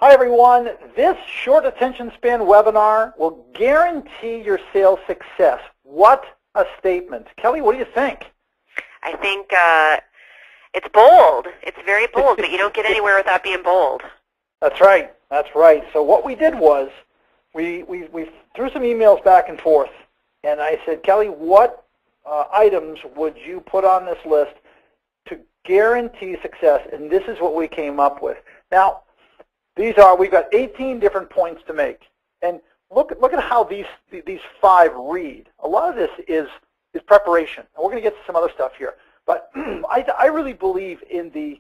Hi everyone, this short attention span webinar will guarantee your sales success. What a statement. Kelly, what do you think? I think it's bold. It's very bold, but you don't get anywhere without being bold. That's right. That's right. So what we did was we threw some emails back and forth, and I said, Kelly, what items would you put on this list to guarantee success? And this is what we came up with. Now, we've got 18 different points to make. And look at how these 5 read. A lot of this is preparation. And we're going to get to some other stuff here. But I really believe in the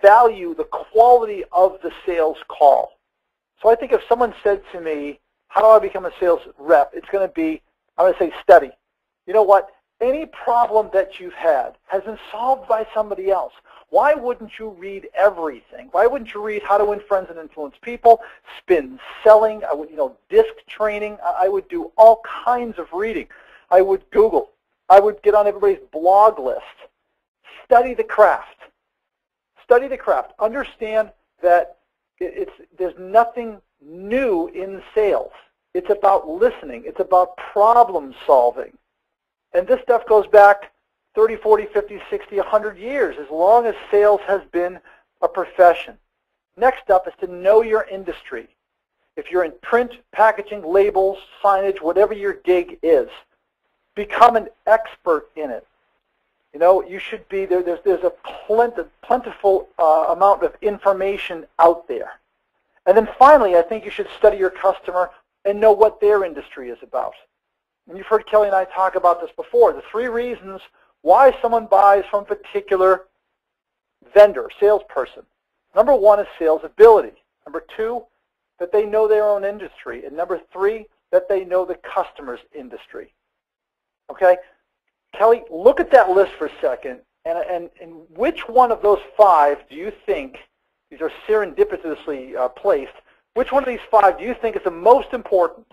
value, the quality of the sales call. So I think if someone said to me, how do I become a sales rep? It's going to be, I'm going to say study. You know what? Any problem that you've had has been solved by somebody else. Why wouldn't you read everything? Why wouldn't you read How to Win Friends and Influence People, Spin Selling, I would, disc training. I would do all kinds of reading. I would Google. I would get on everybody's blog list. Study the craft. Study the craft. Understand that there's nothing new in sales. It's about listening. It's about problem solving. And this stuff goes back 30, 40, 50, 60, 100 years, as long as sales has been a profession. Next up is to know your industry. If you're in print, packaging, labels, signage, whatever your gig is, become an expert in it. You should be there. There's a plentiful amount of information out there. And then finally, I think you should study your customer and know what their industry is about. And you've heard Kelly and I talk about this before. The 3 reasons why someone buys from a particular vendor, salesperson. Number 1 is sales ability. Number 2, that they know their own industry. And number 3, that they know the customer's industry. Okay? Kelly, look at that list for a second. And which one of those 5 do you think, these are serendipitously placed, which one of these 5 do you think is the most important?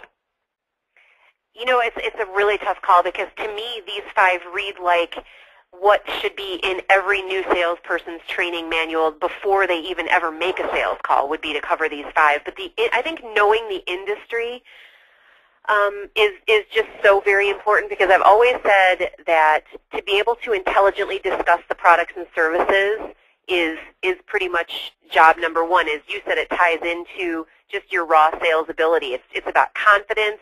It's a really tough call, because to me these 5 read like what should be in every new salesperson's training manual before they even ever make a sales call would be to cover these 5. But I think knowing the industry is just so very important, because I've always said that to be able to intelligently discuss the products and services is pretty much job number 1. As you said, it ties into just your raw sales ability. It's about confidence.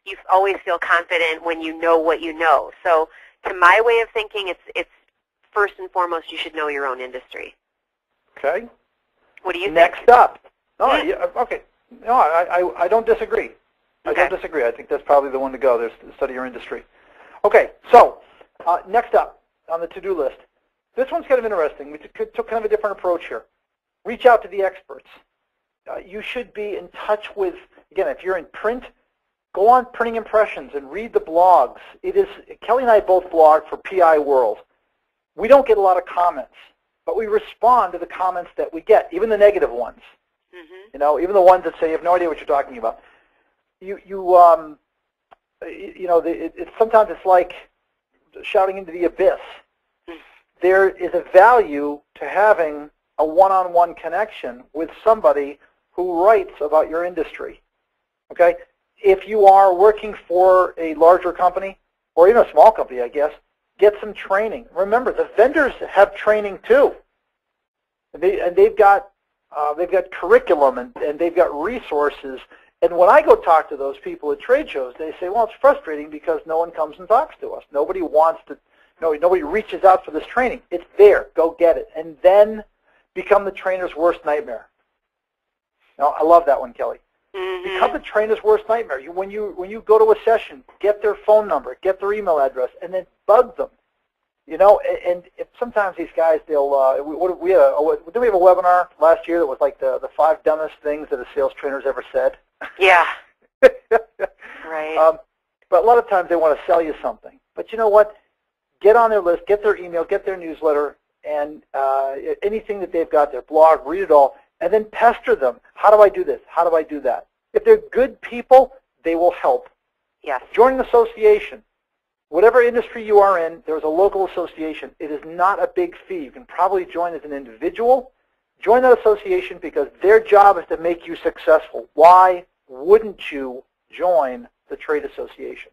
You always feel confident when you know what you know. So to my way of thinking, it's first and foremost, you should know your own industry. Okay. What do you think? Next up. Okay. No, I don't disagree. I don't disagree. I think that's probably the one to go. There's study your industry. Okay, so next up on the to-do list. This one's kind of interesting. We took kind of a different approach here. Reach out to the experts. You should be in touch with, again, if you're in print, go on Printing Impressions and read the blogs. Kelly and I both blog for PI World. We don't get a lot of comments, but we respond to the comments that we get, even the negative ones. Mm-hmm. Even the ones that say you have no idea what you're talking about. Sometimes it's like shouting into the abyss. There is a value to having a one-on-one connection with somebody who writes about your industry. Okay? If you are working for a larger company, or even a small company, I guess, get some training. Remember, the vendors have training too. And they've got curriculum, and they've got resources. And when I go talk to those people at trade shows, they say, well, it's frustrating because no one comes and talks to us. Nobody wants to, nobody reaches out for this training. It's there. Go get it. And then become the trainer's worst nightmare. Now, I love that one, Kelly. Mm-hmm. Become the trainer's worst nightmare. When you go to a session, get their phone number, get their email address, and then bug them. And if sometimes these guys, they'll. Did we have a webinar last year that was like the 5 dumbest things that a sales trainer's ever said? Yeah. Right. But a lot of times they want to sell you something. But you know what? Get on their list, get their email, get their newsletter, and anything that they've got, their blog, read it all, and then pester them. How do I do this? How do I do that? If they're good people, they will help. Yes. Join an association. Whatever industry you are in, there's a local association. It is not a big fee. You can probably join as an individual, Join that association because their job is to make you successful. Why wouldn't you join the trade association?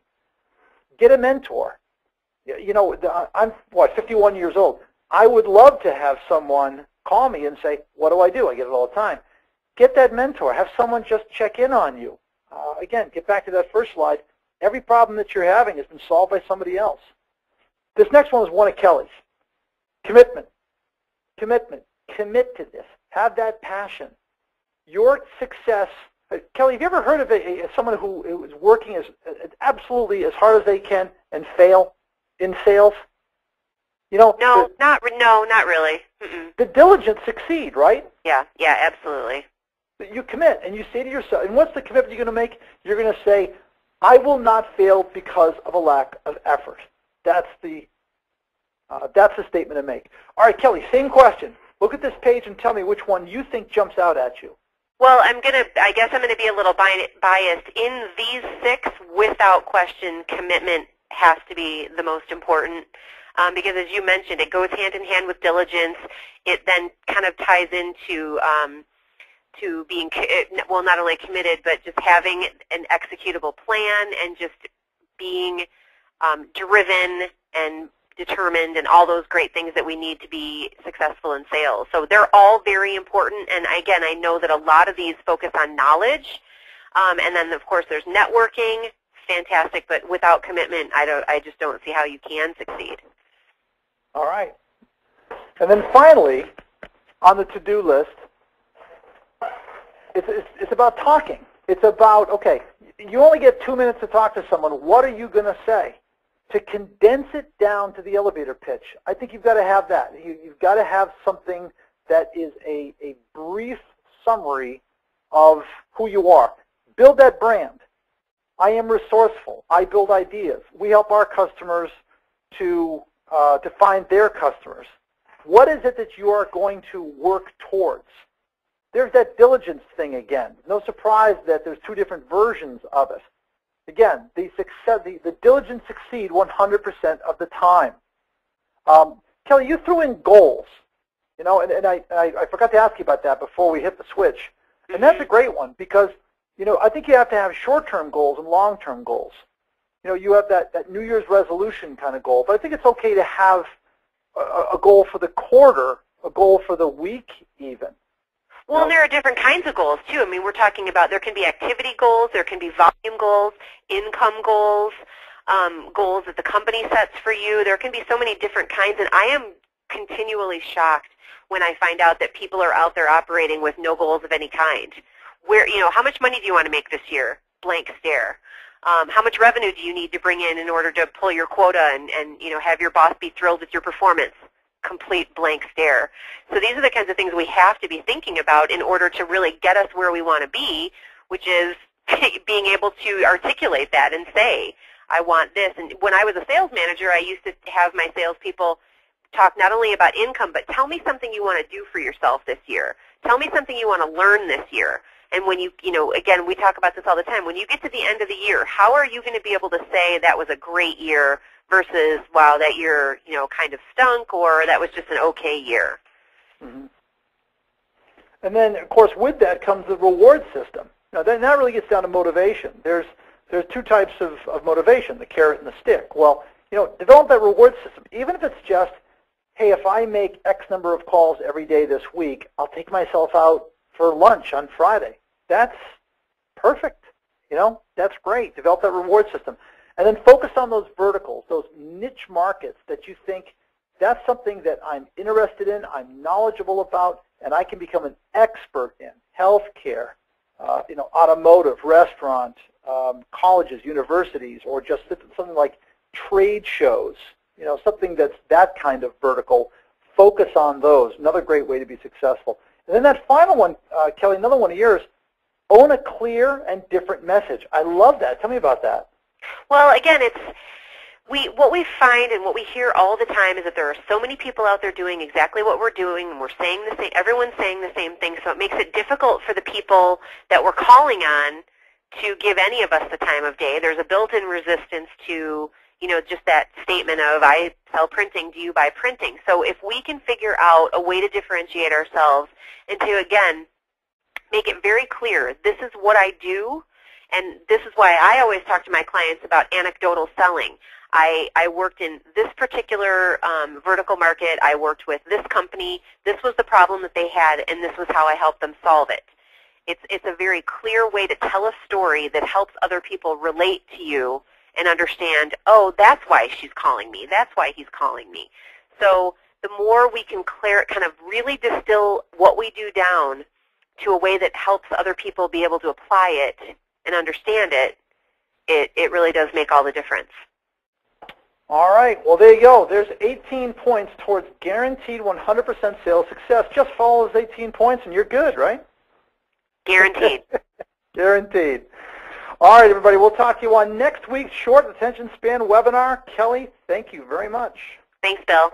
Get a mentor. You know, I'm, 51 years old. I would love to have someone call me and say, what do? I get it all the time. Get that mentor. Have someone just check in on you. Again, get back to that first slide. Every problem that you're having has been solved by somebody else. This next one is one of Kelly's. Commitment. Commitment. Commit to this. Have that passion. Your success. Kelly, have you ever heard of someone who is working as absolutely as hard as they can and fail in sales? You know, no, not really. Mm-mm. The diligent succeed, right? Yeah, absolutely. You commit, and you say to yourself, and what's the commitment you're going to make? You're going to say, I will not fail because of a lack of effort. That's the statement to make. All right, Kelly, same question. Look at this page and tell me which one you think jumps out at you. Well, I guess I'm going to be a little biased. In these 6, without question, commitment has to be the most important. Because as you mentioned, it goes hand in hand with diligence. It then kind of ties into to being, well, not only committed, but just having an executable plan and just being driven and determined and all those great things that we need to be successful in sales. So they're all very important. And again, I know that a lot of these focus on knowledge. And then, of course, there's networking. Fantastic. But without commitment, I just don't see how you can succeed. All right. And then finally, on the to-do list, it's about talking. It's about, okay, you only get 2 minutes to talk to someone. What are you going to say? To condense it down to the elevator pitch, I think you've got to have that. You've got to have something that is a brief summary of who you are. Build that brand. I am resourceful. I build ideas. We help our customers to find their customers. What is it that you are going to work towards? There's that diligence thing again. No surprise that there's 2 different versions of it. Again, the diligent succeed 100% of the time. Kelly, you threw in goals. You know, and I forgot to ask you about that before we hit the switch. And that's a great one because, you know, I think you have to have short-term goals and long-term goals. You know, you have that New Year's resolution kind of goal, but I think it's okay to have a goal for the quarter, a goal for the week even. Well, and there are different kinds of goals, too. I mean, we're talking about there can be activity goals, there can be volume goals, income goals, goals that the company sets for you. There can be so many different kinds, and I am continually shocked when I find out that people are out there operating with no goals of any kind. Where, you know, how much money do you want to make this year? Blank stare. How much revenue do you need to bring in order to pull your quota and you know, have your boss be thrilled with your performance? Complete blank stare. So these are the kinds of things we have to be thinking about in order to really get us where we want to be, which is being able to articulate that and say, I want this. And when I was a sales manager, I used to have my salespeople talk not only about income, but tell me something you want to do for yourself this year. Tell me something you want to learn this year. And when you know, again, we talk about this all the time. When you get to the end of the year, how are you going to be able to say that was a great year versus, wow, that year, you know, kind of stunk, or that was just an okay year? Mm-hmm. And then, of course, with that comes the reward system. Now, then that really gets down to motivation. There's 2 types of motivation, the carrot and the stick. Well, you know, develop that reward system. Even if it's just, hey, if I make X number of calls every day this week, I'll take myself out for lunch on Friday. That's perfect. You know, that's great. Develop that reward system. And then focus on those verticals, those niche markets that you think that's something that I'm interested in, I'm knowledgeable about, and I can become an expert in. Healthcare, you know, automotive, restaurant, colleges, universities, or just something like trade shows. You know, something that's that kind of vertical. Focus on those. Another great way to be successful. And then that final one, Kelly, another one of yours, own a clear and different message. I love that. Tell me about that. Well, again, what we find and what we hear all the time is that there are so many people out there doing exactly what we're doing, and we're saying the same. Everyone's saying the same thing, so it makes it difficult for the people that we're calling on to give any of us the time of day. There's a built-in resistance to just that statement of I sell printing, do you buy printing? So if we can figure out a way to differentiate ourselves and to, again, make it very clear, this is what I do, and this is why I always talk to my clients about anecdotal selling. I worked in this particular vertical market. I worked with this company. This was the problem that they had, and this was how I helped them solve it. It's a very clear way to tell a story that helps other people relate to you and understand, oh, that's why she's calling me. That's why he's calling me. So the more we can kind of really distill what we do down to a way that helps other people be able to apply it and understand it, it really does make all the difference. All right. Well, there you go. There's 18 points towards guaranteed 100% sales success. Just follow those 18 points and you're good, right? Guaranteed. Guaranteed. All right, everybody. We'll talk to you on next week's Short Attention Span webinar. Kelly, thank you very much. Thanks, Bill.